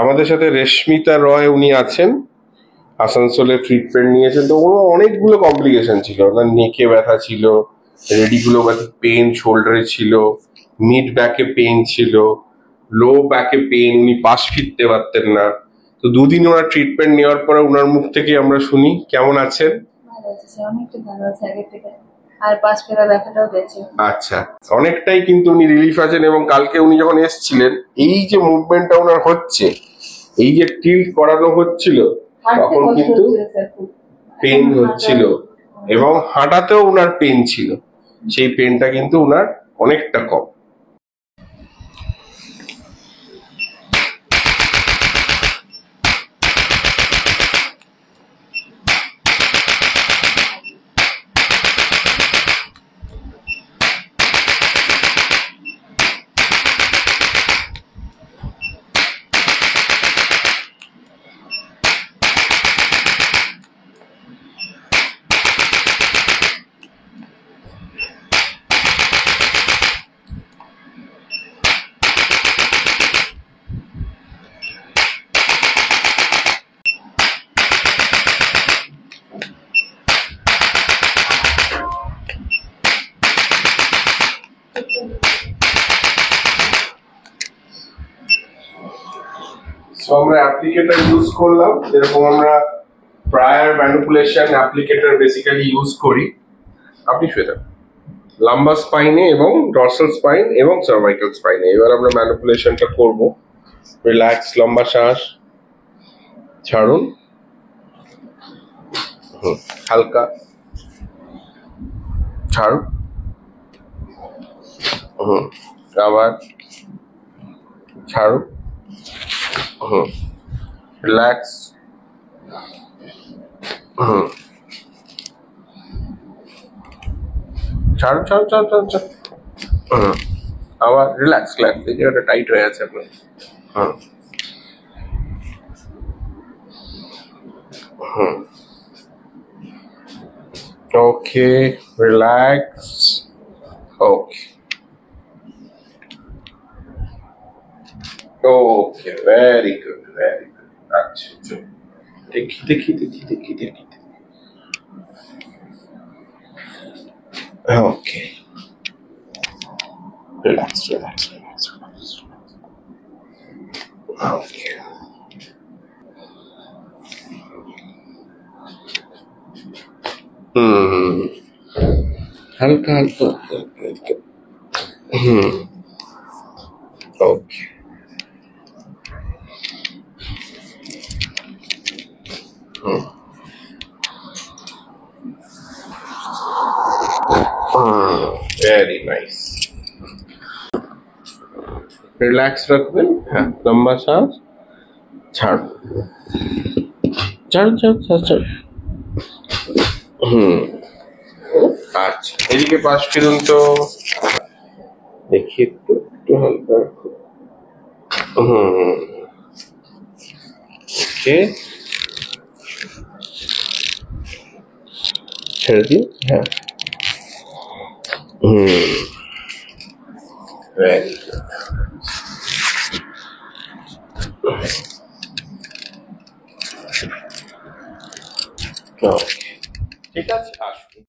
আমাদের সাথে রেশমিতা রয় উনি আছেন, আসানসোলে ট্রিটমেন্ট নিয়েছেন। তো ওর অনেকগুলো কমপ্লিকেশন ছিল, ওনার নেকে ব্যথা ছিল, রেডিকুলোপ্যাথিক পেন শোল্ডারে ছিল, মিড ব্যাকে পেন ছিল, লো ব্যাকে পেন, উনি পাশ ফিরতে পারতেন না। তো দুদিন ওনার ট্রিটমেন্ট নেওয়ার পরে ওনার মুখ থেকে আমরা শুনি কেমন আছেন। ভালো আছে স্যার, অনেকটা ভালো আছে আগের থেকে, আর পাশ ফেরা ব্যথাটাও গেছে। আচ্ছা, অনেকটাই কিন্তু উনি রিলিফ আছেন। এবং কালকে উনি যখন এসেছিলেন, এই যে মুভমেন্টটা ওনার হচ্ছে, এই যে টিল্ট করানো হচ্ছিল, তখন কিন্তু পেন হচ্ছিল এবং হাঁটাতেও উনার পেন ছিল। সেই পেনটা কিন্তু উনার অনেকটা কম। আমরা অ্যাপ্লিকেটর ইউজ করলাম, যেরকম আমরা prior manipulation applicator basically use করি। আপনি শুয়ে থাকুন লাম্বার স্পাইনে এবং ডর্সাল স্পাইন এবং সার্ভাইকাল স্পাইনে। এবার আমরা ম্যানিপুলেশনটা করব। রিল্যাক্স, লম্বা শ্বাস ছাড়ুন, হালকা ছাড়ুন, আবার ছাড়ুন, রিল্যাক্স, ছাড়ুন, ছাড়ুন, ছাড়ুন, ছাড়ুন, ছাড়ুন, আবার রিল্যাক্স, রিল্যাক্স। এই জায়গাটা টাইট হয়ে আছে আপনার। ওকে, রিল্যাক্স। ওকে, ওকে, ভেরি গুড, ভেরি গুড। আচ্ছা, দেখি দেখি দেখি দেখি দেখি। ওকে, রিল্যাক্স, রিল্যাক্স, রিল্যাক্স, রিল্যাক্স। ওকে, হালকা হালকা হালকা। ওকে, ভেরি নাইস। রিল্যাক্স রাখবেন। হ্যাঁ, লম্বা শ্বাস ছাড়ুন, ছাড়ুন, ছাড়ুন, ছাড়ুন। আচ্ছা, এদিকে পাশ ফিরুন তো দেখি, একটু একটু হালকা। ওকে, ছেড়ে দিন। হ্যাঁ, ভেরি গুড। ওকে, ঠিক আছে, আসুন।